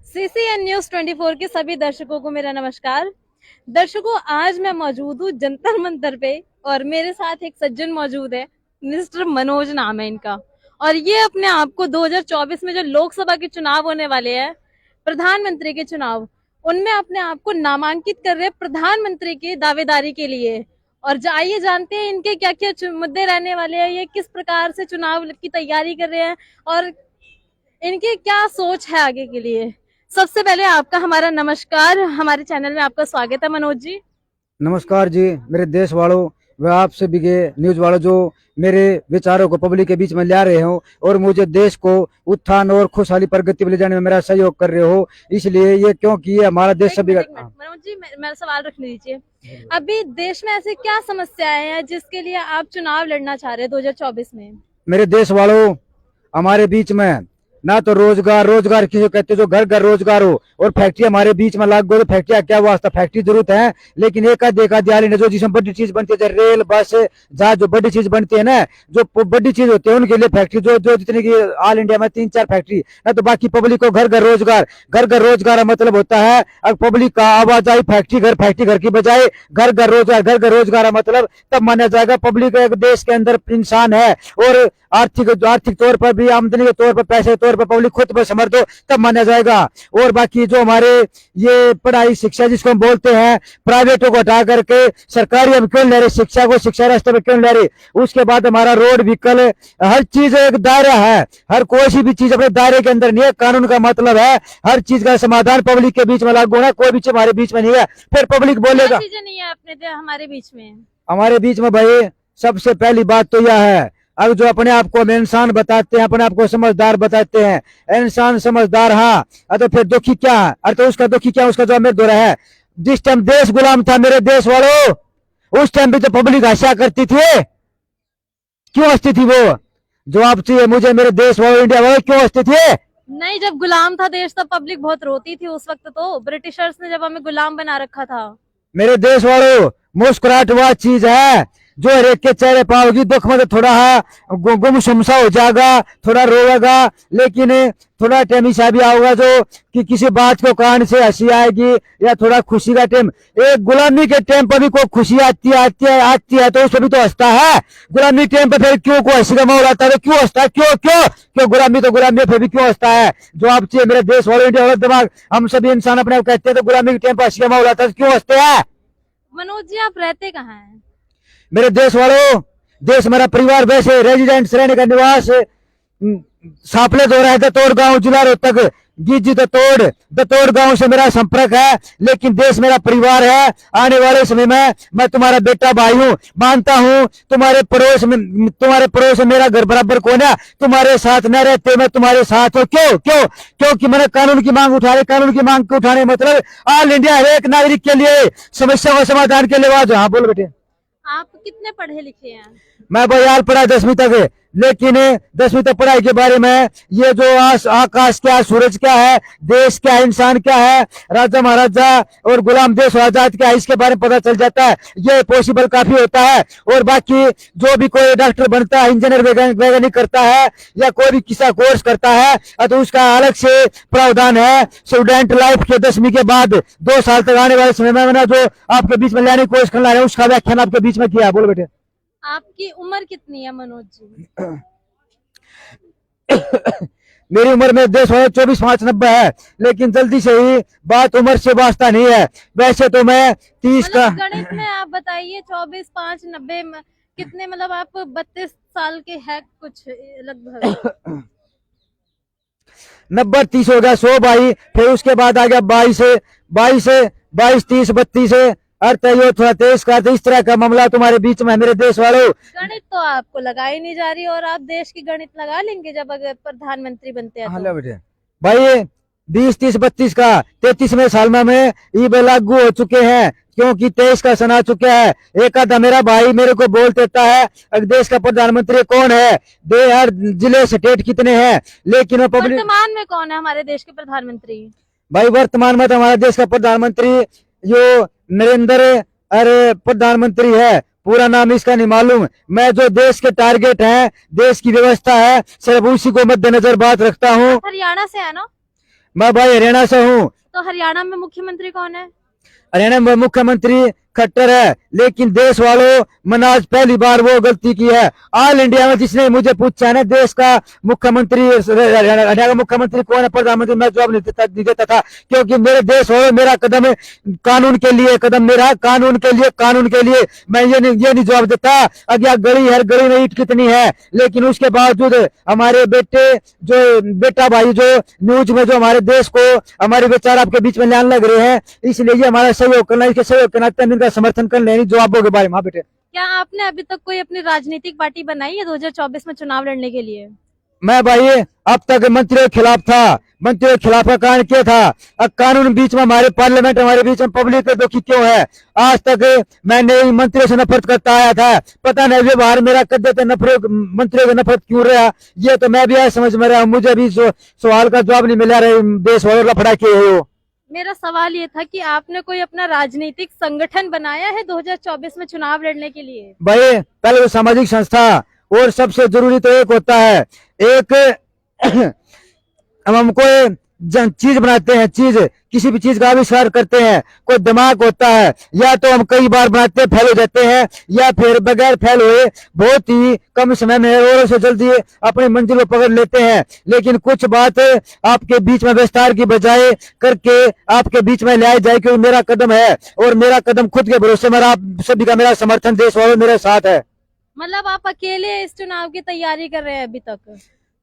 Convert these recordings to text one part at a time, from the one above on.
CCN news 24 के सभी दर्शकों को मेरा नमस्कार। दर्शकों, आज मैं मौजूद हूँ जंतर मंतर पे और मेरे साथ एक सज्जन मौजूद है। मिस्टर मनोज नाम है इनका और ये अपने आप को 2024 में जो लोकसभा के चुनाव होने वाले हैं, प्रधानमंत्री के चुनाव, उनमें अपने आप को नामांकित कर रहे हैं प्रधानमंत्री की दावेदारी के लिए। और आइए जानते हैं इनके क्या क्या मुद्दे रहने वाले हैं, ये किस प्रकार से चुनाव की तैयारी कर रहे हैं और इनकी क्या सोच है आगे के लिए। सबसे पहले आपका हमारा नमस्कार, हमारे चैनल में आपका स्वागत है मनोज जी। नमस्कार जी मेरे देश वालों व आपसे भी न्यूज वालों जो मेरे विचारों को पब्लिक के बीच में ला रहे हो और मुझे देश को उत्थान और खुशहाली प्रगति में ले जाने में मेरा सहयोग कर रहे हो, इसलिए ये क्योंकि ये हमारा देश सभी का। मनोज जी, मेरा सवाल रखने दीजिए। अभी देश में ऐसी क्या समस्याएं हैं जिसके लिए आप चुनाव लड़ना चाह रहे हैं 2024 में? मेरे देश वालों, हमारे बीच में ना तो रोजगार किसे कहते जो घर घर रोजगार हो और फैक्ट्री हमारे बीच में लाग गो तो फैक्ट्री क्या वास्ता, फैक्ट्री जरूरत है लेकिन एक दिहाड़ी जो जिसमें बड़ी चीज बनती है रेल बस जहाज, जो बड़ी चीज बनती है ना, जो बड़ी चीज होती है उनके लिए फैक्ट्री जो जितनी की ऑल इंडिया में 3-4 फैक्ट्री ना, तो बाकी पब्लिक को घर घर रोजगार मतलब होता है अब पब्लिक का आवाजाही फैक्ट्री घर की बजाय घर घर रोजगार मतलब तब माना जाएगा पब्लिक एक देश के अंदर इंसान है और आर्थिक तौर पर भी, आमदनी के तौर पर, पैसे के तौर पर पब्लिक खुद पर समर्थ हो तब माना जाएगा। और बाकी जो हमारे ये पढ़ाई शिक्षा जिसको हम बोलते हैं प्राइवेटों को हटा करके सरकारी हम क्यों ले रहे, शिक्षा को शिक्षा रास्ते में क्यों ले रहे। उसके बाद हमारा रोड व्हीकल हर चीज एक दायरा है, हर कोई सी भी चीज अपने दायरे के अंदर नहीं है। कानून का मतलब है हर चीज का समाधान पब्लिक के बीच में लागू होना, कोई भी चीज हमारे बीच में नहीं है। फिर पब्लिक बोलेगा चीजें नहीं है अपने हमारे बीच में भाई सबसे पहली बात तो यह है, अब जो अपने आप को हम इंसान बताते हैं, अपने आप को समझदार बताते हैं, इंसान समझदार, हाँ तो फिर दुखी क्या है? अरे तो उसका दुखी क्या, उसका जवाब मेरे दो है। जिस टाइम देश गुलाम था मेरे देश वालों, उस टाइम भी तो पब्लिक हंसा करती थी, क्यों हंसती थी? वो जवाब चाहिए मुझे मेरे देश वालों, इंडिया वालों, क्यों हंसती थी? नहीं, जब गुलाम था देश तब पब्लिक बहुत रोती थी। उस वक्त तो ब्रिटिशर्स ने जब हमें गुलाम बना रखा था। मेरे देश वालों, मुस्कुराहट वह चीज है जो हर एक के चेहरे पाओगी, दुख में तो थोड़ा गुमसुम सा हो जाएगा, थोड़ा रोएगा, लेकिन थोड़ा टाइम ऐसा भी आएगा जो कि किसी बात को कारण से हंसी आएगी या थोड़ा खुशी का टाइम। एक गुलामी के टाइम पर भी कोई खुशी आती है तो उस पर भी तो हंसता है। गुलामी टाइम पर फिर क्यों कोई हंसी का माहौल आता है, क्यों हंसता है? क्यों गुलामी तो गुलामी फिर भी क्यों हंसता है? जो आप चाहिए मेरे देश वालों, इंडिया वालों, दिमाग हम सभी इंसान अपने आप कहते हैं तो गुलामी के टाइम पर हंसी का माहौल आता है, क्यों हंसते हैं? मनोज जी, आप रहते कहाँ हैं? मेरे देश वालों, देश मेरा परिवार, वैसे रेजिडेंट रहने का निवास सापले दो रहा है, दतोड़ गांव, जिला रोहतक, गिज्जी दतोड़ गांव से मेरा संपर्क है, लेकिन देश मेरा परिवार है। आने वाले समय में मैं तुम्हारा बेटा भाई हूँ, मानता हूँ तुम्हारे पड़ोस में मेरा घर बराबर कौन है? तुम्हारे साथ न रहते मैं तुम्हारे साथ हूँ। क्योंकि मैंने कानून की मांग उठा रही, कानून की मांग को उठाने मतलब ऑल इंडिया हर एक नागरिक के लिए समस्या को समाधान के लिए आवाज। हाँ बोलो बेटे। आप कितने पढ़े लिखे हैं? मैं बयाल पढ़ा 10वीं तक, लेकिन 10वीं तक पढ़ाई के बारे में ये जो आकाश क्या है, सूरज क्या है, देश क्या है, इंसान क्या है, राजा महाराजा और गुलाम देश आजाद क्या है, इसके बारे में पता चल जाता है। ये पॉसिबल काफी होता है। और बाकी जो भी कोई डॉक्टर बनता है, इंजीनियर वैज्ञानिक करता है या कोई भी किसी कोर्स करता है तो उसका अलग से प्रावधान है। स्टूडेंट लाइफ के 10वीं के बाद 2 साल तक आने वाले समय में मैंने जो आपके बीच में लाने कोर्स करना है उसका व्याख्यान आपके बीच में किया। बोलो बेटे। आपकी उम्र कितनी है मनोज जी? मेरी उम्र में देश 24-5-90 है, लेकिन जल्दी से ही बात उम्र से वास्ता नहीं है। वैसे तो मैं 30 का। गणित में आप बताइए 24-5-90 कितने, मतलब आप 32 साल के हैं कुछ लगभग। 90-30 हो गया 100 भाई, फिर उसके बाद आ गया 22-30-32 अर्थ यो थोड़ा तेज का, तो इस तरह का मामला तुम्हारे बीच में है मेरे देश वालों। गणित तो आपको लगाई नहीं जा रही और आप देश की गणित लगा लेंगे जब अगर प्रधानमंत्री बनते हैं तो। बेटे भाई 20-30-32 का 33वें साल में ये लागू हो चुके हैं, क्योंकि 23 का सन आ चुका है। एक आधा मेरा भाई मेरे को बोल देता है देश का प्रधानमंत्री कौन है, हर जिले स्टेट कितने हैं, लेकिन वर्तमान में कौन है हमारे देश के प्रधानमंत्री? भाई वर्तमान में तो हमारे देश का प्रधानमंत्री जो नरेंद्र अरे प्रधानमंत्री है, पूरा नाम इसका नहीं मालूम। मैं जो देश के टारगेट है, देश की व्यवस्था है, सिर्फ उसी को मद्देनजर बात रखता हूँ। हरियाणा से है ना? मैं भाई हरियाणा से हूँ। तो हरियाणा में मुख्यमंत्री कौन है? हरियाणा में मुख्यमंत्री खट्टर है, लेकिन देश वालों मैंने आज पहली बार वो गलती की है। ऑल इंडिया में जिसने मुझे पूछा है ना देश का मुख्यमंत्री, हरियाणा का मुख्यमंत्री कौन है, प्रधानमंत्री, मैं जवाब नहीं देता था, क्योंकि मेरे देश वालों मेरा कदम कानून के लिए, कदम मेरा कानून के लिए, कानून के लिए। मैं ये नहीं जवाब देता अगर गली हर गली में ईंट कितनी है, लेकिन उसके बावजूद हमारे बेटा भाई जो न्यूज में जो हमारे देश को, हमारे विचार आपके बीच में लाने लग रहे हैं, इसलिए ये हमारा सहयोग करना, इसके सहयोग के नाते इनका समर्थन कर लेनी जवाबों के बारे में। हाँ बेटे, क्या आपने अभी तक कोई अपनी राजनीतिक पार्टी बनाई है 2024 में चुनाव लड़ने के लिए? मैं भाई अब तक मंत्रियों के खिलाफ था, मंत्रियों के खिलाफ का कारण क्या था? अब कानून बीच में, हमारे पार्लियामेंट हमारे बीच में पब्लिक दुखी क्यों है? आज तक मैंने मंत्रियों से नफरत करता आया था, पता नहीं व्यवहार मेरा कद तक नफरत, मंत्रियों से नफरत क्यों रहा, ये तो मैं भी आज समझ में रहा हूँ। मुझे भी सवाल का जवाब नहीं मिला रहे, देश वालों लफड़ा किए हो। मेरा सवाल ये था कि आपने कोई अपना राजनीतिक संगठन बनाया है 2024 में चुनाव लड़ने के लिए? भाई पहले तो सामाजिक संस्था, और सबसे जरूरी तो एक होता है, एक हम कोई चीज बनाते हैं, चीज किसी भी चीज का आविष्कार करते हैं, कोई दिमाग होता है, या तो हम कई बार बनाते हैं फेल हो जाते हैं, या फिर बगैर फेल हुए बहुत ही कम समय में और से जल्दी अपनी मंजिल को पकड़ लेते हैं। लेकिन कुछ बात आपके बीच में विस्तार की बजाय करके आपके बीच में लाई जाए, क्योंकि मेरा कदम है और मेरा कदम खुद के भरोसे में, आप सभी का मेरा समर्थन, देश वालों मेरे साथ है। मतलब आप अकेले इस चुनाव की तैयारी कर रहे हैं अभी तक?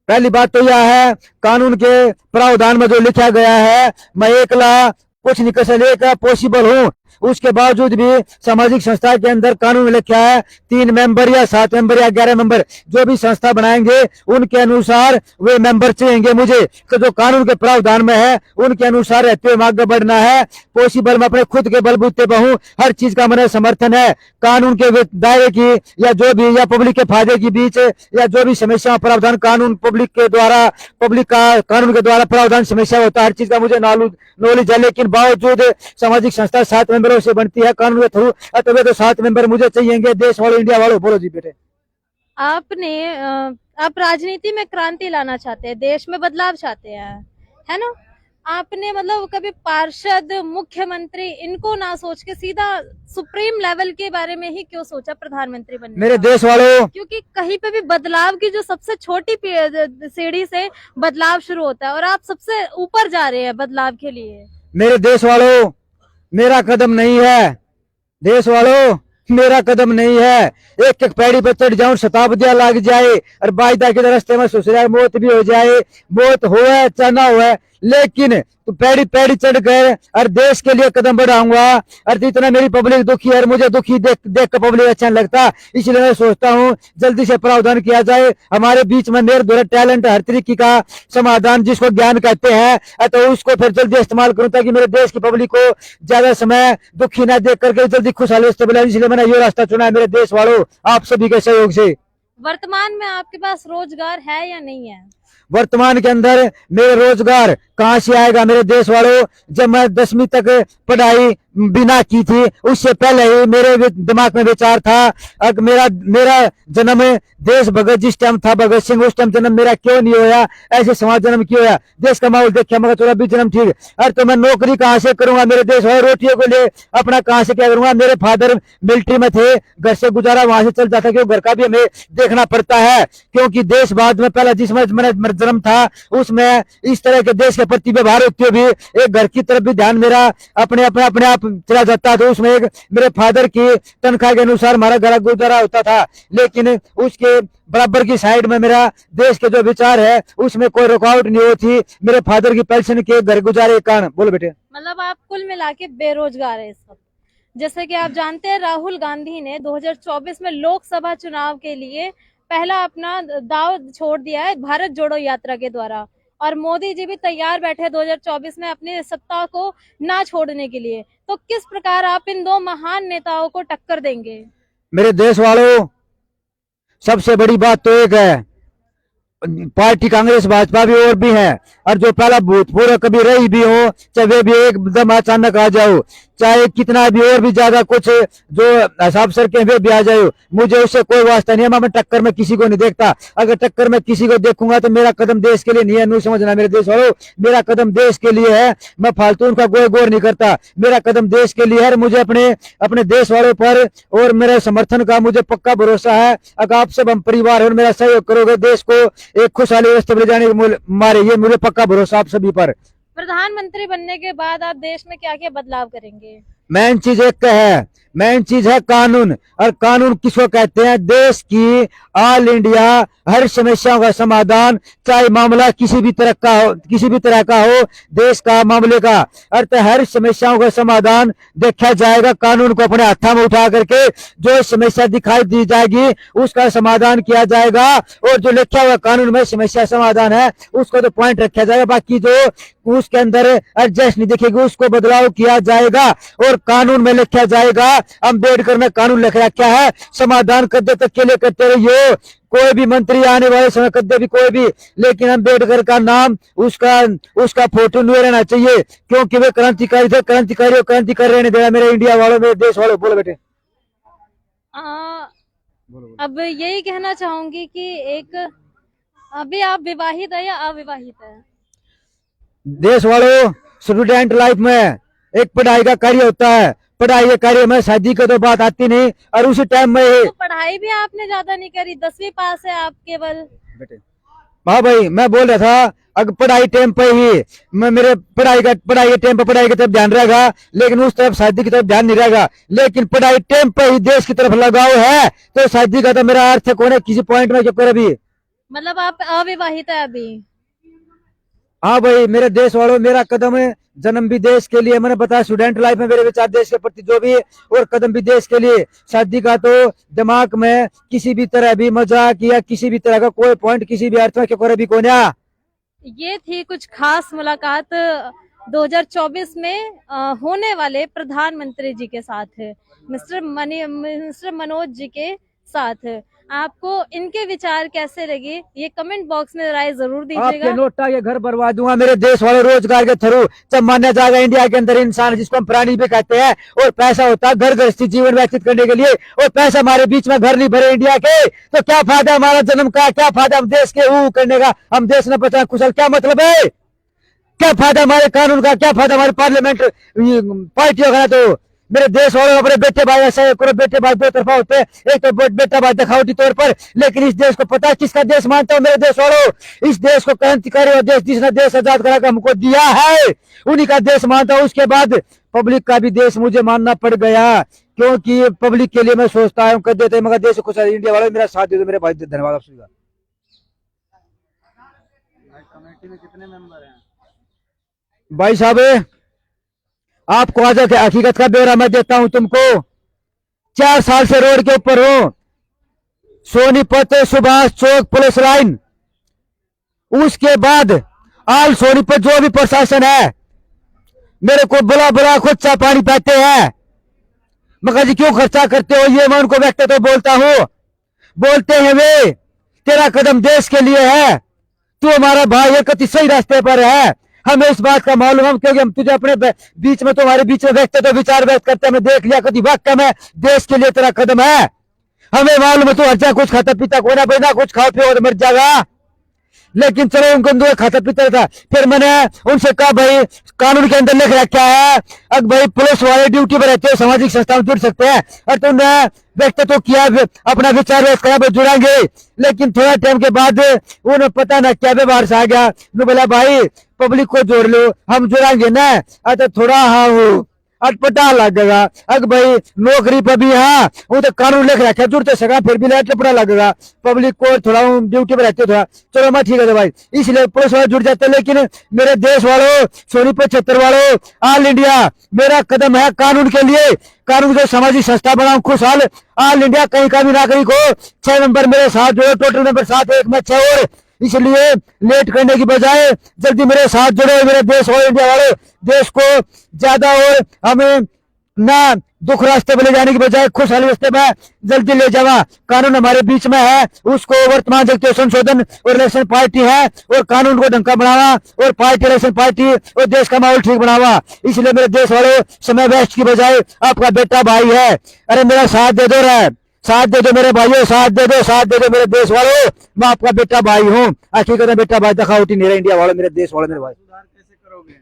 पहली बात तो यह है, कानून के प्रावधान में जो लिखा गया है, मैं अकेला कुछ नहीं कर सकता, पॉसिबल हूँ। उसके बावजूद भी सामाजिक संस्था के अंदर कानून में लिखा है 3 मेंबर या 7 मेंबर या 11 मेंबर जो भी संस्था बनाएंगे उनके अनुसार वे मेंबर चाहिए मुझे, तो जो कानून के प्रावधान में है उनके अनुसार रहते हुए आगे बढ़ना है। पॉसिबल मैं अपने खुद के बलबूते पर हूँ, हर चीज का मेरा समर्थन है। कानून के दायरे की या जो भी, या पब्लिक के फायदे के बीच, या जो भी समस्या प्रावधान कानून पब्लिक के द्वारा, पब्लिक का कानून के द्वारा प्रावधान समस्या होता है, हर चीज का मुझे नॉलेज है। लेकिन बावजूद सामाजिक संस्था 7 मेंबरों से बनती है कानून के थ्रू, तो 7 मेंबर मुझे चाहिए, देश वालों, इंडिया वालों। बोलो जी बेटे। आप राजनीति में क्रांति लाना चाहते हैं, देश में बदलाव चाहते हैं, है ना? आपने मतलब कभी पार्षद, मुख्यमंत्री इनको ना सोच के सीधा सुप्रीम लेवल के बारे में ही क्यों सोचा प्रधानमंत्री बनने मेरे का? देश वालों, क्योंकि कहीं पे भी बदलाव की जो सबसे छोटी सीढ़ी से बदलाव शुरू होता है और आप सबसे ऊपर जा रहे हैं बदलाव के लिए। मेरे देश वालों, मेरा कदम नहीं है, देश वालों मेरा कदम नहीं है। एक एक पैड़ी पर चढ़ जाऊं, शताब्दियां लग जाए और बाईदा के रास्ते में सुसरा मौत भी हो जाए, मौत हो चाहे ना हो, लेकिन तो पैड़ी पैड़ी चढ़ गए और देश के लिए कदम बढ़ाऊंगा। और इतना मेरी पब्लिक दुखी है और मुझे दुखी देख कर पब्लिक अच्छा नहीं लगता, इसलिए मैं सोचता हूँ जल्दी से प्रावधान किया जाए। हमारे बीच में मेरे टैलेंट, हर तरीके का समाधान जिसको ज्ञान कहते हैं, तो उसको फिर जल्दी इस्तेमाल करूँ ताकि मेरे देश की पब्लिक को ज्यादा समय दुखी न देख करके जल्दी खुशहाली से बनाए। इसलिए मैंने ये रास्ता चुना है मेरे देश वालों, आप सभी के सहयोग से। वर्तमान में आपके पास रोजगार है या नहीं है? वर्तमान के अंदर मेरे रोजगार कहाँ से आएगा मेरे देश वालों? जब मैं 10वीं तक पढ़ाई बिना की थी, उससे पहले ही मेरे दिमाग में विचार था, अगर मेरा जन्म देश भगत जिस टाइम था, भगत सिंह, उस टाइम जन्म मेरा क्यों नहीं होया, ऐसे समाज जन्म क्यों होया? देश का माहौल देखा, मगर चलो अभी जन्म ठीक। अरे तो मैं नौकरी कहाँ से करूंगा मेरे देश वालों? रोटियों को लिए अपना कहाँ से क्या करूंगा? मेरे फादर मिलिट्री में थे, घर से गुजारा वहां से चल जाता, क्योंकि घर का भी हमें देखना पड़ता है, क्योंकि देश बाद में पहला जिसमें मेरा जन्म था उसमें इस तरह के देश के प्रति व्यवहार होते हुए भी एक घर की तरफ भी ध्यान मेरा अपने आप चला जाता। तो उसमें एक मेरे फादर की तनख्वाह के अनुसार हमारा घर गुजारा होता था, लेकिन उसके बराबर की साइड में मेरा देश के जो विचार है उसमें कोई रुकावट नहीं होती, मेरे फादर की पेंशन के घर गुजारे के कारण। बोलो बेटे। मतलब आप कुल मिला के बेरोजगार है इस वक्त। जैसे कि आप जानते हैं राहुल गांधी ने 2024 में लोकसभा चुनाव के लिए पहला अपना दाव छोड़ दिया है भारत जोड़ो यात्रा के द्वारा, और मोदी जी भी तैयार बैठे 2024 में अपनी सत्ता को ना छोड़ने के लिए। तो किस प्रकार आप इन दो महान नेताओं को टक्कर देंगे? मेरे देश वालों, सबसे बड़ी बात तो एक है, पार्टी कांग्रेस भाजपा भी और भी है, और जो पहला भूतपूर्व कभी रही भी हो, चाहे वे भी एकदम अचानक आ जाओ, चाहे कितना भी और भी ज्यादा कुछ जो हिसाब सर के वे भी आ जाए, मुझे उससे कोई वास्ता नहीं है। मैं टक्कर में किसी को नहीं देखता। अगर टक्कर में किसी को देखूंगा तो मेरा कदम देश के लिए नहीं है। नहीं समझना मेरे देश वालों, मेरा कदम देश के लिए है। मैं फालतू उनका कोई गौर नहीं करता। मेरा कदम देश के लिए है। मुझे अपने अपने देश वालों पर और मेरे समर्थन का मुझे पक्का भरोसा है। अगर आप सब हम परिवार और मेरा सहयोग करोगे, देश को एक खुशहाली रास्ते पर ले जाने के मारे, ये मुझे पक्का भरोसा आप सभी पर। प्रधानमंत्री बनने के बाद आप देश में क्या क्या बदलाव करेंगे? मेन चीज एक है, मेन चीज है कानून। और कानून किसको कहते हैं? देश की ऑल इंडिया हर समस्याओं का समाधान, चाहे मामला किसी भी तरह का हो, किसी भी तरह का हो, देश का मामले का अर्थ हर समस्याओं का समाधान देखा जाएगा। कानून को अपने हाथ में उठा करके जो समस्या दिखाई दी जाएगी उसका समाधान किया जाएगा। और जो लिखा हुआ कानून में समस्या समाधान है उसको तो पॉइंट रखा जाएगा, बाकी जो उसके अंदर एडजस्ट नहीं दिखेगी उसको बदलाव किया जाएगा। और कानून में लिखा जाएगा, अम्बेडकर ने कानून लिख रखा है, समाधान कद्दे तक के लिए करते रहिए। कोई भी मंत्री आने वाले समय कद्दे भी कोई भी, लेकिन अम्बेडकर का नाम उसका फोटो नहीं रहना चाहिए, क्योंकि वे क्रांतिकारी थे। क्रांतिकारी क्रांतिकारी रहने देना मेरे इंडिया वालों, मेरे देश वालों। बोलो बेटे। अब यही कहना चाहूंगी कि एक अभी आप विवाहित है या अविवाहित है? देश वालों, स्टूडेंट लाइफ में एक पढ़ाई का कार्य होता है। पढ़ाई के कार्य में शादी की तो बात आती नहीं। और उसी टाइम में तो पढ़ाई भी आपने ज्यादा नहीं करी, 10वीं पास है आप केवल। हाँ भाई, मैं बोल रहा था अगर पढ़ाई टाइम पे ही मैं मेरे पढ़ाई के टाइम पे पढ़ाई की तरफ ध्यान रहेगा, लेकिन उस तरफ शादी की तरफ ध्यान नहीं रहेगा। लेकिन पढ़ाई टाइम पे ही देश की तरफ लगाव है तो शादी का तो मेरा अर्थ कौन है किसी पॉइंट में क्यों अभी। मतलब आप अविवाहित है अभी? हाँ भाई, मेरे देश वालों, मेरा कदम है जन्म भी देश के लिए। मैंने बताया स्टूडेंट लाइफ में मेरे विचार देश के प्रति जो भी है, और कदम भी देश के लिए। शादी का तो दिमाग में किसी भी तरह भी मजाक या किसी भी तरह का कोई पॉइंट किसी भी अर्थ में क्यों भी कौन। ये थी कुछ खास मुलाकात 2024 में होने वाले प्रधानमंत्री जी के साथ, मिस्टर मनोज जी के साथ। आपको इनके विचार कैसे लगे ये कमेंट बॉक्स में राय जरूर दीजिएगा। आपके नोटा के घर बनवा दूंगा मेरे देश वालों, रोजगार के थ्रू। जब माना जाएगा इंडिया के अंदर इंसान जिसको हम प्राणी भी कहते हैं, और पैसा होता है घर गृहस्थी जीवन व्यतीत करने के लिए, और पैसा हमारे बीच में घर नहीं भरे इंडिया के, तो क्या फायदा हमारा जन्म का? क्या फायदा हम देश के करने का? हम देश न बचा कुशल, क्या मतलब है? क्या फायदा हमारे कानून का? क्या फायदा हमारे पार्लियामेंट पार्टियों का? तो मेरे देश वालों, अपने बेटे भाई ऐसा करो। बेटे भाई दो तरफा होते हैं, एक तो बेटा भाई दिखावटी तौर पर, लेकिन इस देश को पता है किसका देश मानता हूँ मेरे देश वालों। इस देश को क्रांतिकारी और देश जिसने देश आजाद करा कर हमको दिया है, उन्हीं का देश मानता हूँ। उसके बाद पब्लिक का भी देश मुझे मानना पड़ गया, क्योंकि पब्लिक के लिए मैं सोचता हूँ कर देते मगर देश खुश है। इंडिया वालों मेरा साथ दे दो मेरे भाई, धन्यवाद आप सभी का। कमेटी में कितने मेंबर हैं भाई साहब? आपको आज हकीकत का ब्यौरा मैं देता हूं तुमको। 4 साल से रोड के ऊपर हो, सोनीपत सुभाष चौक पुलिस लाइन, उसके बाद आल सोनीपत जो भी प्रशासन है मेरे को बुला बुला खुद चा पानी पाते हैं। मगर जी क्यों खर्चा करते हो? ये मैं उनको व्यक्त तो बोलता हूं। बोलते हैं वे तेरा कदम देश के लिए है, तू हमारा भाई है, कति सही रास्ते पर है। हमें इस बात का मालूम है, क्योंकि हम तुझे अपने बीच में, तुम्हारे बीच में व्यक्त तो विचार व्यक्त करते हमने देख लिया कभी वाक्य में देश के लिए तेरा कदम है। हमें मालूम है तू हर कुछ खाता पीता को ना बिना कुछ खाओ पियो तो मर जाएगा, लेकिन चलो उनको खाता पीता था। फिर मैंने उनसे कहा भाई कानून के अंदर लिख रखा है अब भाई पुलिस वाले ड्यूटी पर रहते हो, सामाजिक संस्थाओं जुड़ सकते हैं, और तुमने व्यक्त तो किया अपना विचार व्यक्त करा जुड़ेंगे। लेकिन थोड़ा टाइम के बाद उन्हें पता ना क्या व्यवहार से आ गया, बोला भाई पब्लिक को जोड़ लो, हम जुड़ेंगे ना। अच्छा थोड़ा हाँ वो अटपटा लगेगा। अगर भाई नौकरी पर भी हाँ वो तो कानून लिख रखा है जुड़ते सका, फिर भी अटपटा लगेगा पब्लिक को, थोड़ा ड्यूटी पर रहते थोड़ा। चलो मैं ठीक है भाई, इसलिए पुलिस वाले जुड़ जाते। लेकिन मेरे देश वालों, सोनीपत क्षेत्र वालों, ऑल इंडिया मेरा कदम है कानून के लिए। कानून जो सामाजिक संस्था बनाऊं खुशहाल ऑल इंडिया, कहीं का भी नागरिक हो 6 नंबर मेरे साथ जो टोटल नंबर 7 1 में 6 और, इसलिए लेट करने की बजाय जल्दी मेरे साथ जुड़े मेरे देश और इंडिया वाले। देश को ज्यादा और हमें ना दुख रास्ते पे ले जाने की बजाय खुशहाली रास्ते में जल्दी ले जावा। कानून हमारे बीच में है, उसको वर्तमान जगत संशोधन और इलेक्शन पार्टी है और कानून को ढंका बढ़ावा और पार्टी इलेक्शन पार्टी और देश का माहौल ठीक बनावा। इसलिए मेरे देश वालों, समय वेस्ट की बजाय आपका बेटा भाई है, अरे मेरा साथ दे दो रे, साथ दे दो मेरे भाइयों, साथ दे दो, साथ दे दो मेरे देश वालों। मैं आपका बेटा भाई हूँ, हकीकत में बेटा भाई दिखावटी नहीं रहा। इंडिया वालों, मेरे देश वालों, मेरे भाई कैसे करोगे?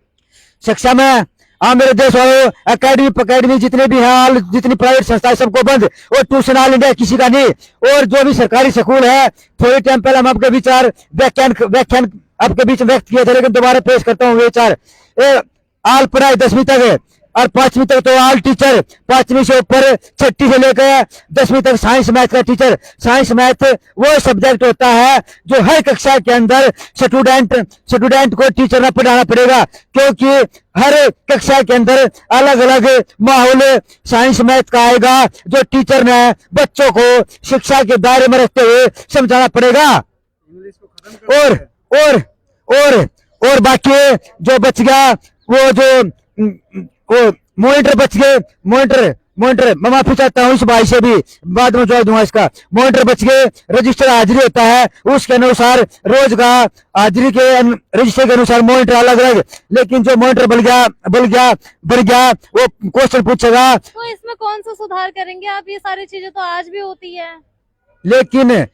शिक्षा में, हाँ मेरे देश वालों, अकेडमी अकेडमी जितने भी हैं, जितनी प्राइवेट संस्थाएं सबको बंद, और ट्यूशन ऑल इंडिया किसी का नहीं। और जो भी सरकारी स्कूल है, थोड़ी टाइम पहले हम आपके विचार व्याख्यान आपके बीच व्यक्त किए थे, लेकिन दोबारा पेश करता हूँ विचार। आल पढ़ाई 10वीं तक है और 5वीं तक तो ऑल टीचर, 5वीं से ऊपर 6ठी से लेकर 10वीं तक साइंस मैथ का टीचर। साइंस मैथ वो सब्जेक्ट होता है जो हर कक्षा के अंदर स्टूडेंट को टीचर ने पढ़ाना पड़ेगा, क्योंकि हर कक्षा के अंदर अलग अलग माहौल साइंस मैथ का आएगा, जो टीचर ने बच्चों को शिक्षा के दायरे में रखते हुए समझाना पड़ेगा। इंग्लिश को खत्म करो। और बाकी जो बच गया, वो जो वो मॉनिटर बच गए, मॉनिटर मैं माफी चाहता हूँ इस भाई से भी, बाद में जवाब दूंगा इसका। मॉनिटर बच गए, रजिस्टर हाजिरी होता है, उसके अनुसार रोज का हाजिरी के रजिस्टर के अनुसार मॉनिटर अलग अलग, लेकिन जो मॉनिटर बढ़ गया वो क्वेश्चन पूछेगा। तो इसमें कौन सा सुधार करेंगे आप? ये सारी चीजें तो आज भी होती है। लेकिन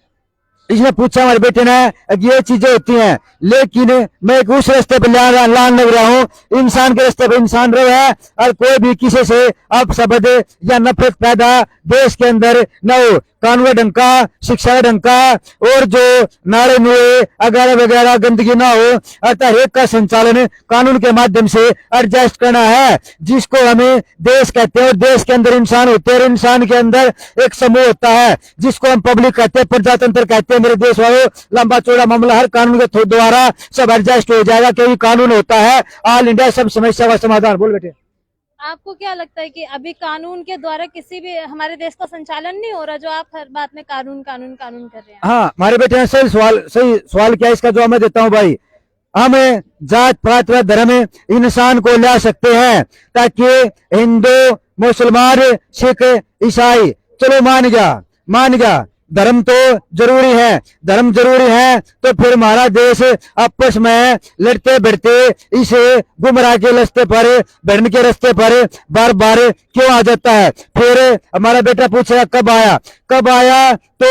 इसने पूछा हमारे बेटे ने, ये चीजें होती हैं, लेकिन मैं एक उस रास्ते पर लान लग रहा हूँ, इंसान के रास्ते पर इंसान रहे, और कोई भी किसी से अपशब्द या नफरत पैदा देश के अंदर न हो। कानून ढंग का, शिक्षा ढंग का, और जो नारे नुए अगैरह वगैरह गंदगी ना हो, अतः हर एक का संचालन कानून के माध्यम से एडजस्ट करना है, जिसको हमें देश कहते हैं। और देश के अंदर इंसान होते हैं, और इंसान के अंदर एक समूह होता है जिसको हम पब्लिक कहते हैं, प्रजातंत्र कहते हैं। मेरे देश वालों, लंबा चौड़ा मामला हर कानून के द्वारा सब एडजस्ट हो जाएगा, क्योंकि कानून होता है ऑल इंडिया सब समस्या का समाधान। बोल बेटे, आपको क्या लगता है कि अभी कानून के द्वारा किसी भी हमारे देश का संचालन नहीं हो रहा, जो आप हर बात में कानून कानून कानून कर रहे हैं? हाँ हमारे बेटे ने सही सवाल किया, इसका जवाब मैं देता हूँ भाई। हम जात पात व धर्म इंसान को ला सकते हैं, ताकि हिंदू, मुसलमान, सिख, ईसाई, चलो मान गया धर्म तो जरूरी है, तो फिर हमारा देश आपस में लड़ते भिड़ते इस गुमराह के रास्ते पर, बढ़ने के रास्ते पर बार बार क्यों आ जाता है? फिर हमारा बेटा पूछेगा कब आया, तो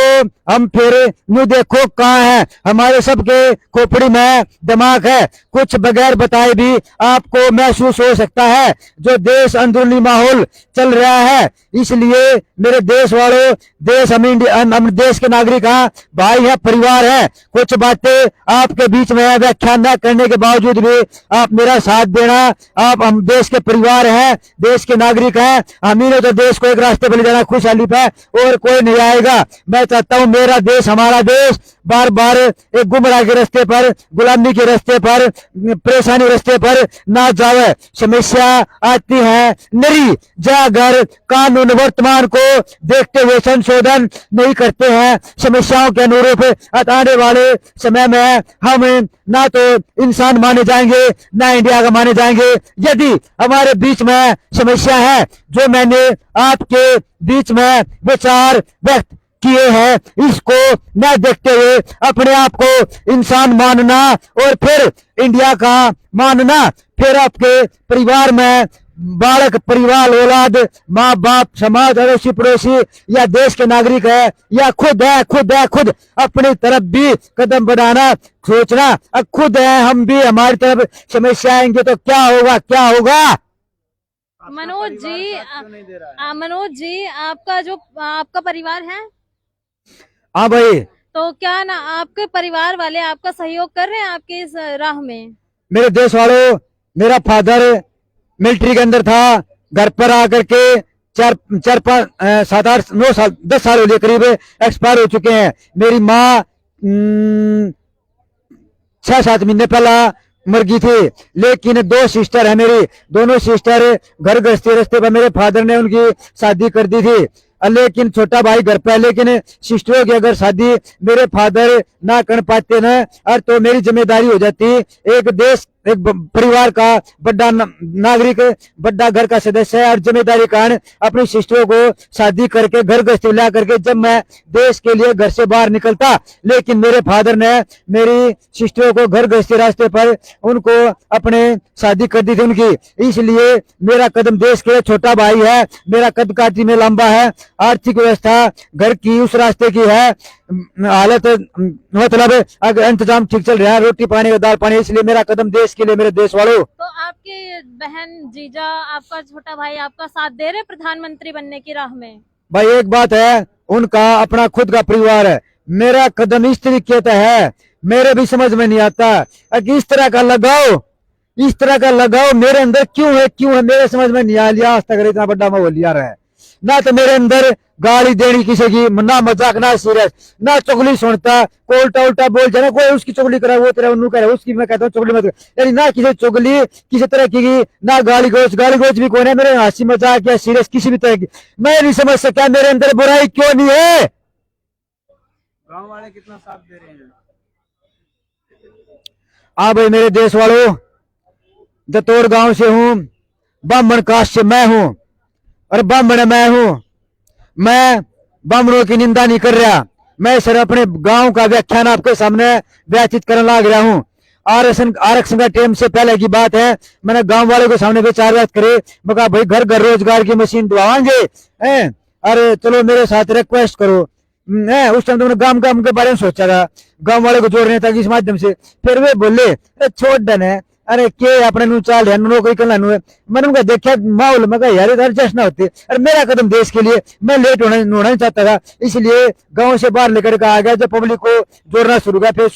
हम फिर यूं देखो कहाँ है, हमारे सबके खोपड़ी में दिमाग है, कुछ बगैर बताए भी आपको महसूस हो सकता है जो देश अंदरूनी माहौल चल रहा है। इसलिए मेरे देश वालों, हम देश के नागरिक हैं, भाई है, परिवार है। कुछ बातें आपके बीच में व्याख्यान न करने के बावजूद भी आप मेरा साथ देना। हम देश के परिवार हैं, देश के नागरिक हैं, हम ही ने तो देश को एक रास्ते पर ले जाना खुशहाली पे, और कोई नहीं आएगा। मैं चाहता हूं मेरा देश, हमारा देश बार बार एक गुमराह के रास्ते पर, गुलामी के रास्ते पर, परेशानी रास्ते पर ना जावे। समस्या आती है नरी, अगर कानून वर्तमान को देखते हुए संशोधन नहीं करते हैं समस्याओं के अनुरूप, आने वाले समय में हम ना तो इंसान माने जाएंगे, ना इंडिया का माने जाएंगे। यदि हमारे बीच में समस्या है, जो मैंने आपके बीच में विचार व्यक्त किए हैं, इसको न देखते हुए अपने आप को इंसान मानना, और फिर इंडिया का मानना, फिर आपके परिवार में बालक, परिवार, औलाद, माँ बाप, समाज, अड़ोसी पड़ोसी, या देश के नागरिक है, या खुद अपनी तरफ भी कदम बढ़ाना, सोचना। अब खुद है हम भी, हमारी तरफ समस्या आएंगे तो क्या होगा? मनोज जी, नहीं दे रहा है। मनोज जी, आपका परिवार है, हाँ भाई, तो क्या ना आपके परिवार वाले आपका सहयोग कर रहे हैं आपके इस राह में? मेरे देश वालों, मेरा फादर मिलिट्री के अंदर था, घर पर आकर के 10 साल हो गए करीब एक्सपायर हो चुके हैं। मेरी माँ 6-7 महीने पहला मर गई थी, लेकिन 2 सिस्टर है मेरी, दोनों सिस्टर घर गृहस्थी रास्ते पर, मेरे फादर ने उनकी शादी कर दी थी, लेकिन छोटा भाई घर पे, लेकिन सिस्टरों की अगर शादी मेरे फादर ना कर पाते ना, और तो मेरी जिम्मेदारी हो जाती एक देश एक परिवार का बड़ा नागरिक, बड़ा घर का सदस्य है, और जिम्मेदारी कारण अपनी सिस्टरों को शादी करके घर गृहस्थी ला करके जब मैं देश के लिए घर से बाहर निकलता, लेकिन मेरे फादर ने मेरी सिस्टरों को घर गृहस्थी रास्ते पर उनको अपने शादी कर दी थी उनकी। इसलिए मेरा कदम देश के लिए छोटा भाई है, मेरा कद काठी में लंबा है। आर्थिक व्यवस्था घर की उस रास्ते की है, हालत मतलब अगर इंतजाम ठीक चल रहा है, रोटी पानी का दाल पानी, इसलिए मेरा कदम देश के लिए। मेरे देश वालों, तो आपके बहन जीजा आपका छोटा भाई आपका साथ दे रहे प्रधानमंत्री बनने की राह में? भाई एक बात है, उनका अपना खुद का परिवार है, मेरा कदम इस तरीके का है, मेरे भी समझ में नहीं आता कि इस तरह का लगाओ, इस तरह का लगाओ मेरे अंदर क्यों है मेरे समझ में नहीं आ लिया आज तक। इतना बड़ा माहौल लिया रहा है ना, तो मेरे अंदर गाली देनी किसी की, ना मजाक ना सीरियस, ना चुगली सुनता, कोई उल्टा उल्टा बोल जाए, कोई उसकी चुगली करा वो तेरा उन्नू करे, उसकी मैं कहता हूँ चुगली मत, यानी ना किसी चुगली किसी तरह की, ना गाली गोच भी कौन है मेरे, हंसी मजाक या सीरियस किसी भी तरह की। मैं नहीं समझ सकता मेरे अंदर बुराई क्यों नहीं है। गांव वाले कितना साथ दे रहे हैं? हाँ भाई मेरे देश वालों, दतौर गांव से हूँ, ब्राह्मण कास्ट से मैं हूँ, और ब्राह्मण मैं हूँ। मैं ब्राह्मणों की निंदा नहीं कर रहा, मैं सर अपने गांव का व्याख्यान आपके सामने व्यतीत करने लग रहा हूँ। आरक्षण का टाइम से पहले की बात है, मैंने गांव वालों के सामने विचार व्यक्त करे, मैं कहा भाई घर घर रोजगार की मशीन दबाएंगे, अरे चलो मेरे साथ रिक्वेस्ट करो। उस टाइम तो मैंने गांव के बारे में सोचा था, गांव वाले को जोड़ने था इस माध्यम से। फिर वे बोले अरे छोड़ देने, अरे के अपने नु चाल है नौकरी करना नु। मैंने उनका देखा माहौल, मैं कहा यार एडजस्ट ना होते, अरे मेरा कदम देश के लिए, मैं लेट होना नहीं चाहता था, इसलिए गांव से बाहर लेकर के आ गया। जब पब्लिक को जोड़ना शुरू किया,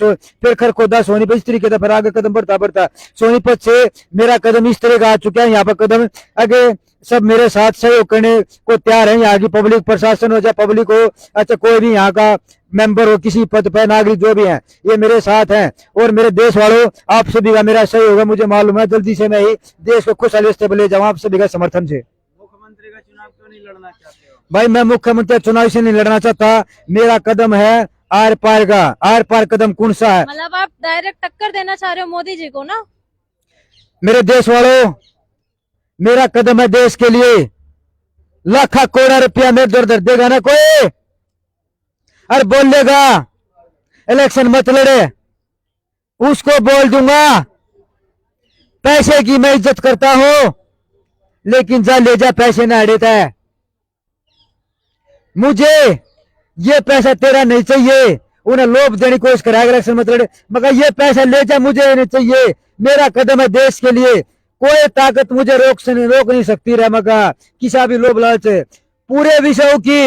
फिर खरखोदा सोनीपत, इस तरीके से फिर आगे कदम बढ़ता सोनीपत से मेरा कदम इस तरह का आ चुका है। यहाँ पर कदम आगे सब मेरे साथ सहयोग करने को तैयार है, यहाँ की पब्लिक, प्रशासन हो, चाहे पब्लिक हो, अच्छा कोई भी यहाँ का मेंबर हो, किसी पद पर नागरिक जो भी हैं, ये मेरे साथ हैं। और मेरे देश वालों, आप सभी का मेरा सहयोग है, मुझे मालूम है जल्दी से मैं ही देश को खुशहाली से ले जाऊँ आप सभी का समर्थन से। मुख्यमंत्री का चुनाव क्यों नहीं लड़ना चाहते हो? भाई मैं मुख्यमंत्री चुनाव से नहीं लड़ना चाहता, मेरा कदम है आर पार का। आर पार कदम कौन सा है? मतलब आप डायरेक्ट टक्कर देना चाह रहे हो मोदी जी को ना? मेरे देश वालों, मेरा कदम है देश के लिए, लाखा करोड़ रुपया मेरे दर देगा ना कोई, और बोलेगा इलेक्शन मत लड़े, उसको बोल दूंगा पैसे की मैं इज्जत करता हूं, लेकिन जा ले जा पैसे ना देता है, मुझे ये पैसा तेरा नहीं चाहिए। उन्हें लोभ देने की कोशिश कराएगा इलेक्शन मत लड़े, मगर ये पैसा ले जा, मुझे नहीं चाहिए। मेरा कदम है देश के लिए, कोई ताकत मुझे रोक नहीं सकती रह, मगर किसी भी लोभ लालच पूरे विषयों की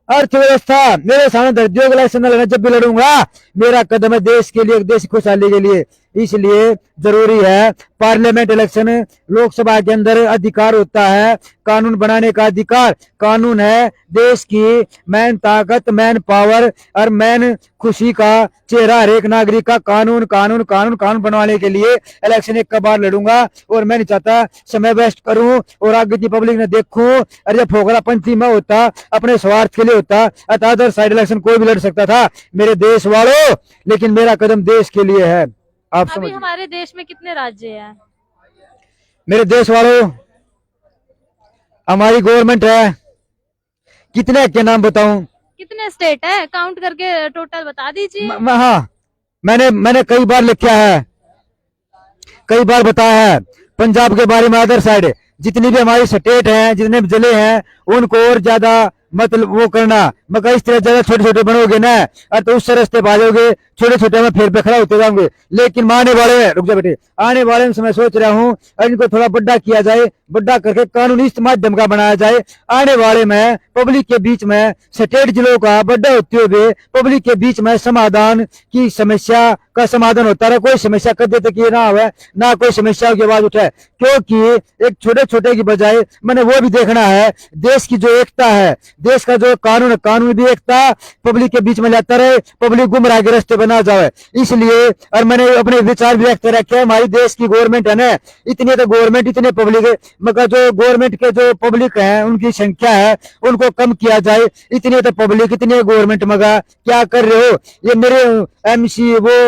अर्थव्यवस्था मेरे सामने धरतियों को इलेक्शन लड़ना, जब भी लड़ूंगा मेरा कदम है देश के लिए, देश की खुशहाली के लिए। इसलिए जरूरी है पार्लियामेंट इलेक्शन, लोकसभा के अंदर अधिकार होता है कानून बनाने का अधिकार, कानून है देश की मैन ताकत, मैन पावर और मैन खुशी का चेहरा हर एक नागरिक का। कानून कानून कानून कानून बनवाने के लिए इलेक्शन एक बार लड़ूंगा, और मैं नहीं चाहता समय वेस्ट करूं और आगे की पब्लिक ने देखूं। अरे जब फोकरा पंथी में होता, अपने स्वार्थ के लिए होता, अदर साइड इलेक्शन कोई भी लड़ सकता था मेरे देश वालों, लेकिन मेरा कदम देश के लिए है। आप अभी हमारे देश में कितने राज्य हैं? मेरे देश वालों, हमारी गवर्नमेंट है, कितने के नाम बताऊं? कितने स्टेट है? काउंट करके टोटल बता दीजिए। हाँ, मैंने कई बार लिखा है, कई बार बताया है पंजाब के बारे में। अदर साइड जितनी भी हमारी स्टेट हैं, जितने भी जिले हैं, उनको और ज्यादा मतलब वो करना, मगर इस तरह ज्यादा छोटे छोटे बनोगे ना, और तो उस रास्ते पे आ जाओगे, छोटे छोटे में फिर बेखरा होते जाओगे। लेकिन आने वाले, रुक जा बेटे, आने वाले में मैं सोच रहा हूँ इनको थोड़ा बड़ा किया जाए, बड़ा करके कानून इस माध्यम का बनाया जाए। आने वाले में पब्लिक के बीच में स्टेट जिलों का बड़ा होते हुए पब्लिक के बीच में समाधान की समस्या का समाधान होता रहे, कोई समस्या कदे तक ये ना हो, ना कोई समस्या की आवाज उठाए। क्योंकि एक छोटे छोटे की बजाय मैंने वो भी देखना है, देश की जो एकता है, देश का जो कानून, कानून भी एकता पब्लिक के बीच में लाता रहे, पब्लिक गुमराह के रास्ते बना जाए। इसलिए और मैंने अपने विचार भी व्यक्त रखे, हमारी देश की गवर्नमेंट है ना, इतनी तो गवर्नमेंट, इतने पब्लिक है, मगर जो गवर्नमेंट के जो पब्लिक है उनकी संख्या है उनको कम किया जाए। इतनी तो पब्लिक, इतनी गवर्नमेंट, मगर क्या कर रहे हो? ये मेरे एमसी वो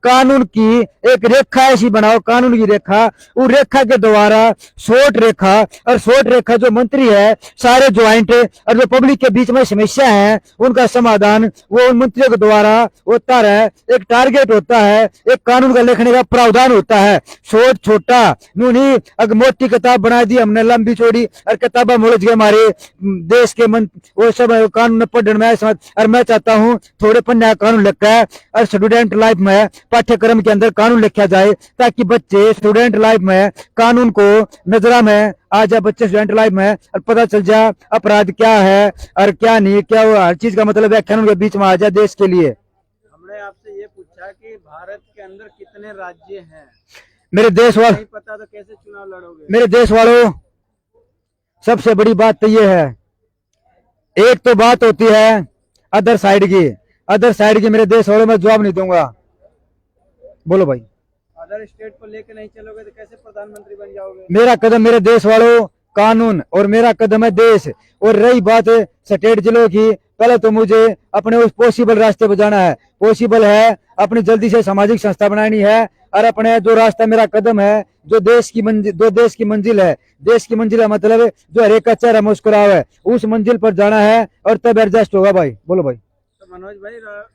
कानून की एक रेखा ऐसी बनाओ, कानून की रेखा, उस रेखा के द्वारा शॉर्ट रेखा, और शॉर्ट रेखा जो मंत्री है सारे ज्वाइंट और जो पब्लिक के बीच में समस्या है उनका समाधान वो उन मंत्रियों के द्वारा होता है। एक टारगेट होता है, एक कानून का लिखने का प्रावधान होता है। शोध छोटा नूनी अगर मोटी किताब बना दी हमने लंबी चौड़ी और किताबें मुड़ गए हमारे देश के वो सब कानून पढ़ने में समझ। और मैं चाहता हूँ थोड़े पन्ने का कानून लिखा है और स्टूडेंट लाइफ में पाठ्यक्रम के अंदर कानून लिखा जाए ताकि बच्चे स्टूडेंट लाइफ में कानून को नजरा में आ जाए, बच्चे स्टूडेंट लाइफ में और पता चल जाए अपराध क्या है और क्या नहीं, क्या हर चीज का मतलब व्याख्यान के बीच में आ जाए देश के लिए। हमने आपसे ये पूछा कि भारत के अंदर कितने राज्य हैं, मेरे देश वालों, नहीं पता तो कैसे चुनाव लड़ोगे? मेरे देश वालों, सबसे बड़ी बात तो ये है, एक तो बात होती है अदर साइड की, अदर साइड की मेरे देश वालों में जवाब नहीं दूंगा। बोलो भाई, अदर स्टेट को लेके नहीं चलोगे तो कैसे प्रधानमंत्री बन जाओगे? मेरा कदम मेरे देश वालों कानून और मेरा कदम है देश। और रही बात स्टेट जिलों की, पहले तो मुझे अपने उस पॉसिबल रास्ते पर जाना है। पॉसिबल है अपनी जल्दी से सामाजिक संस्था बनानी है और अपने जो रास्ता मेरा कदम है जो देश की मंजिल, जो देश की मंजिल है, देश की मंजिल है मतलब जो हर एक का चेहरा मुस्कुराव है, उस मंजिल पर जाना है और तब एडजस्ट होगा भाई। बोलो भाई। तो मनोज भाई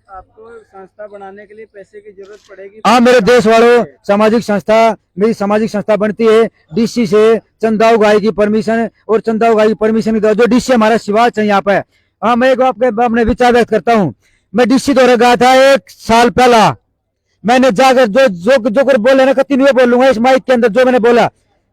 आपको संस्था बनाने के लिए पैसे की जरूरत पड़ेगी। हाँ मेरे देश वालों, सामाजिक संस्था, मेरी सामाजिक संस्था बनती है डीसी से चंदा उगाई की परमिशन, और चंदा उगाई की परमिशन जो डीसी हमारा शिवाज है यहाँ पे। हाँ मैं एक आपके अपने विचार व्यक्त करता हूँ। मैं डीसी द्वारा गया था 1 साल पहला, मैंने जाकर जो जो जो कुछ बोले ना कति नहीं बोलूंगा इस माइक के अंदर, जो मैंने बोला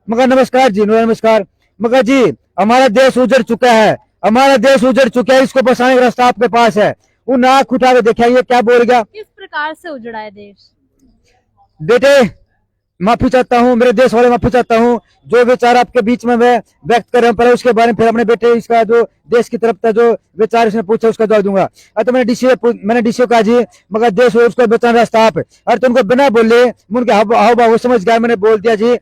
मगर नमस्कार जी, नमस्कार मगर जी, हमारा देश उजड़ चुका है, हमारा देश उजड़ चुका है, इसको बसाने का रास्ता आपके पास है। उन आंख उठा के देखा ये क्या बोल गया। किस प्रकार से उजड़ा है देश? बेटे माफी चाहता हूँ, मेरे देश वाले माफी चाहता हूँ, जो विचार आपके बीच में मैं व्यक्त कर रहा हूँ, पर उसके बारे में फिर अपने बेटे इसका जो देश की तरफ था जो विचार इसने पूछा उसका जवाब दूंगा। तो मैंने डीसी को कहा जी मगर देश उसको बचाना रास्ता आप, और तुमको बिना बोले उनके हाव भाव समझ गया, मैंने बोल दिया जी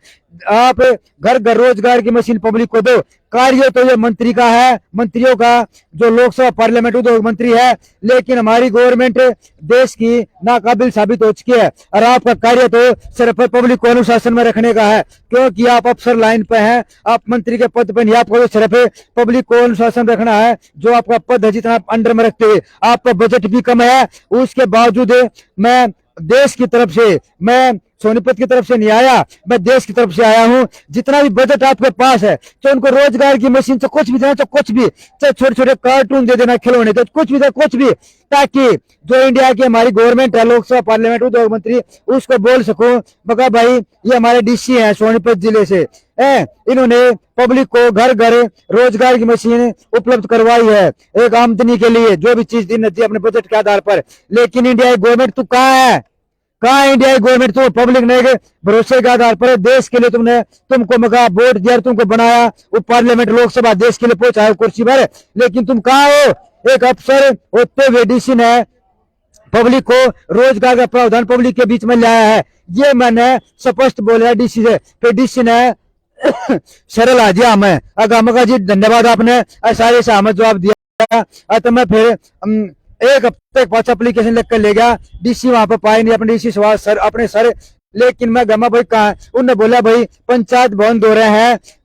आप घर घर रोजगार की मशीन पब्लिक को दो। कार्य तो ये मंत्री का है, मंत्रियों का जो लोकसभा पार्लियामेंट उद्योग मंत्री है, लेकिन हमारी गवर्नमेंट देश की नाकाबिल साबित हो चुकी है और आपका कार्य तो सिर्फ पब्लिक को अनुशासन में रखने का है, क्योंकि आप अफसर लाइन पे हैं, आप मंत्री के पद पे नहीं, आपको तो सिर्फ पब्लिक को अनुशासन रखना है। जो आपका पद है जितना आप अंडर में रखते हुए आपका बजट भी कम है, उसके बावजूद मैं देश की तरफ से, मैं सोनीपत की तरफ से नहीं आया, मैं देश की तरफ से आया हूं। जितना भी बजट आपके पास है तो उनको रोजगार की मशीन से कुछ भी देना, तो कुछ भी, चाहे छोटे छोटे कार्टून दे देना, खिलौने तो कुछ भी, ताकि जो इंडिया की हमारी गवर्नमेंट है, लोकसभा पार्लियामेंट उद्योग मंत्री, उसको बोल सकूं बका भाई ये हमारे डीसी हैं सोनीपत जिले से, इन्होंने पब्लिक को घर घर रोजगार की मशीन उपलब्ध करवाई है एक आमदनी के लिए, जो भी चीज दी अपने बजट के आधार पर। लेकिन इंडिया की गवर्नमेंट तो कहाँ है, कहाँ इंडिया की गवर्नमेंट? तो पब्लिक ने भरोसे के आधार पर देश के लिए तुमको मगा वोट दिया, तुमको बनाया, वो पार्लियामेंट लोकसभा देश के लिए पहुंचाया कुर्सी पर, लेकिन तुम कहाँ हो? एक अफसर होते हुए डीसी ने पब्लिक को रोजगार का प्रावधान पब्लिक के बीच में लाया है, ये मैंने स्पष्ट बोला डीसी से। फिर डीसी ने सरल आ दिया हमें, अगा जी धन्यवाद आपने सारे से हमें जवाब दिया। तो मैं फिर एक हफ्ते पांच एप्लीकेशन लिख कर ले गया, डीसी वहां पर पाए नहीं, अपने डीसी सर अपने सर, लेकिन मैं गमा भाई कहा, उन्होंने बोला भाई पंचायत भवन दो रहे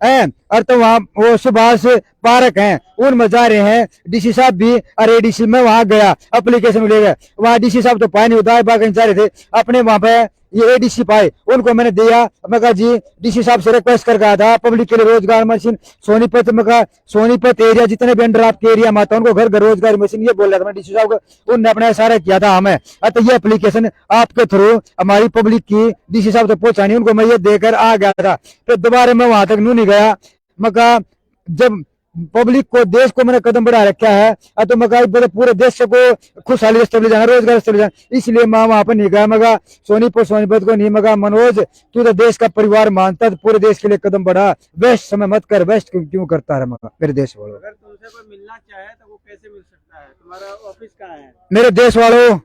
हैं और तो वहाँ वो सुभाष पार्क हैं उनमें जा रहे हैं डीसी साहब भी। अरे डीसी में वहां गया एप्लीकेशन ले गया, वहां डीसी साहब तो पाए नहीं, उदाय बाग जा रहे थे, अपने वहां पे ये एडीसी पाए, उनको मैंने दिया। मैं कहा जी डीसी साहब से रिक्वेस्ट कर गया था पब्लिक के लिए रोजगार मशीन सोनीपत में, कहा सोनीपत एरिया जितने भी अंडर आपके एरिया में आता उनको घर घर रोजगार मशीन, ये बोल रहा था मैं डीसी साहब को, उनने अपना इशारा किया था हमें। तो ये एप्लीकेशन आपके थ्रू हमारी पब्लिक की डीसी साहब तक पहुंचानी, उनको मैं ये देकर आ गया था। फिर दोबारा मैं वहां तक नहीं गया। मैं कहा जब पब्लिक को देश को मैंने कदम बढ़ा रखा है तो मगा पूरे देश को खुशहाली रास्ते ले जाना, रोजगार रास्ते ले जाना, इसलिए मैं वहां पर नहीं गया। मगा सोनीपत को नहीं, मगा मनोज तू तो देश का परिवार मानता, तो पूरे देश के लिए कदम बढ़ा, वेस्ट समय मत कर, वेस्ट क्यों करता है मगा मेरे देश वालों। अगर तुमसे कोई मिलना चाहे तो वो कैसे मिल सकता है? तुम्हारा ऑफिस कहाँ है? मेरे देश वालों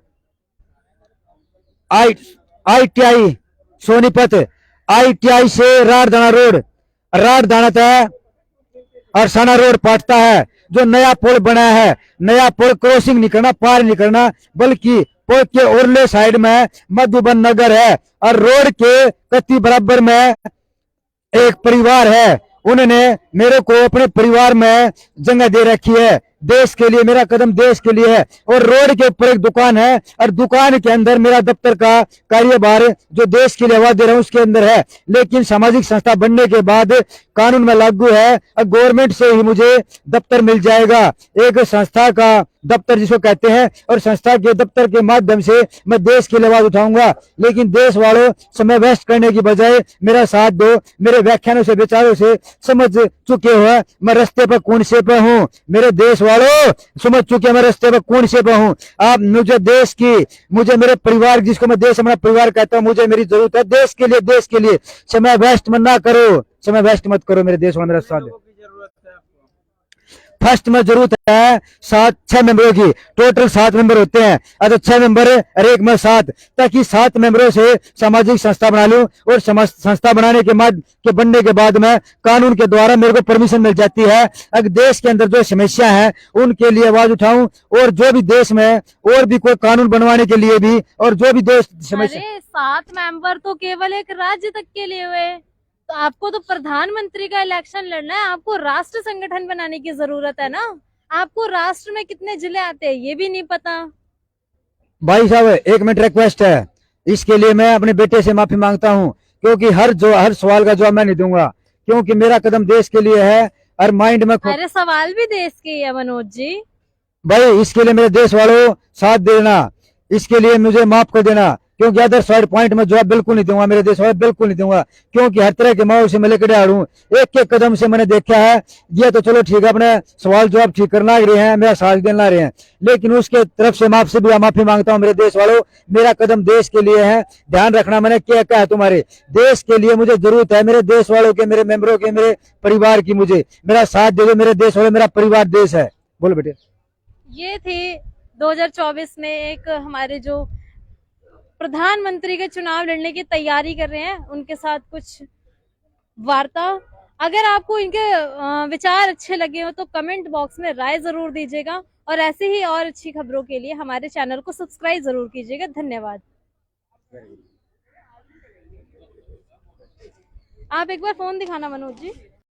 ITI सोनीपत, ITI से राड़दाना रोड, राड़दाना है और सना रोड पाटता है, जो नया पुल बना है, नया पुल क्रॉसिंग नहीं करना, पार नहीं करना, बल्कि पोत के उरले साइड में मधुबन नगर है और रोड के कति बराबर में एक परिवार है, उन्होंने मेरे को अपने परिवार में जगह दे रखी है। देश के लिए मेरा कदम देश के लिए है। और रोड के ऊपर एक दुकान है और दुकान के अंदर मेरा दफ्तर का कार्यभार जो देश के लिए आवाज दे रहा हूं उसके अंदर है। लेकिन सामाजिक संस्था बनने के बाद कानून में लागू है और गवर्नमेंट से ही मुझे दफ्तर मिल जाएगा, एक संस्था का दफ्तर जिसको कहते हैं, और संस्था के दफ्तर के माध्यम से मैं देश की आवाज उठाऊंगा। लेकिन देश वालों, समय वेस्ट करने की बजाय मेरा साथ दो। मेरे व्याख्यानों से विचारों से समझ चुके हो मैं रास्ते पर कौन से पे हूँ। मेरे देश वालों समझ चुके मैं रास्ते पर कौन से पे हूँ। आप मुझे देश की, मुझे मेरे परिवार, जिसको मैं देश अपना परिवार कहता हूँ, मुझे मेरी जरूरत है देश के लिए। देश के लिए समय वेस्ट मत ना करो, समय वेस्ट मत करो मेरे देश वालों, मेरा साथ दो। फर्स्ट में जरूरत है 6 मेंबरों की, टोटल 7 मेंबर होते हैं। अच्छा 6 मेंबर और एक में 7, ताकि 7 मेंबरों से सामाजिक संस्था बना लूं और संस्था बनाने के बनने के बाद में कानून के द्वारा मेरे को परमिशन मिल जाती है। अगर देश के अंदर जो समस्या है उनके लिए आवाज उठाऊं और जो भी देश में और भी कोई कानून बनवाने के लिए भी, और जो भी देश समस्या। 7 मेंबर तो केवल एक राज्य तक के लिए हुए, तो आपको तो प्रधानमंत्री का इलेक्शन लड़ना है, आपको राष्ट्र संगठन बनाने की जरूरत है ना। आपको राष्ट्र में कितने जिले आते हैं ये भी नहीं पता। भाई साहब एक मिनट रिक्वेस्ट है, इसके लिए मैं अपने बेटे से माफी मांगता हूं, क्योंकि हर सवाल का जवाब मैं नहीं दूंगा, क्योंकि मेरा कदम देश के लिए है और माइंड में अरे सवाल भी देश के ही है मनोज जी। भाई इसके लिए मेरे देश वालों साथ देना, इसके लिए मुझे माफ कर देना, क्योंकि अदर साइड पॉइंट में जवाब बिल्कुल नहीं दूंगा मेरे देश वाले, बिल्कुल नहीं दूंगा। क्योंकि हर तरह के माहौल से मैं लेकर आ रहा हूँ, एक एक कदम से मैंने देखा है। ये तो चलो ठीक है, अपने सवाल जवाब ठीक करना रहे हैं, मेरा साथ देना रहे हैं, लेकिन उसके तरफ से मैं आपसे भी माफी मांगता हूँ मेरे देश वालों। मेरा कदम देश के लिए है, ध्यान रखना मैंने क्या कहा है तुम्हारे देश के लिए। मुझे जरूरत है मेरे देश वालों के, मेरे मेंबरों के, मेरे परिवार की, मुझे मेरा साथ दे दो मेरे देश वालों, मेरा परिवार देश है। बोलो बेटे। ये थी 2024 में एक हमारे जो प्रधानमंत्री के चुनाव लड़ने की तैयारी कर रहे हैं उनके साथ कुछ वार्ता। अगर आपको इनके विचार अच्छे लगे हो तो कमेंट बॉक्स में राय जरूर दीजिएगा, और ऐसे ही और अच्छी खबरों के लिए हमारे चैनल को सब्सक्राइब जरूर कीजिएगा। धन्यवाद। आप एक बार फोन दिखाना मनोज जी।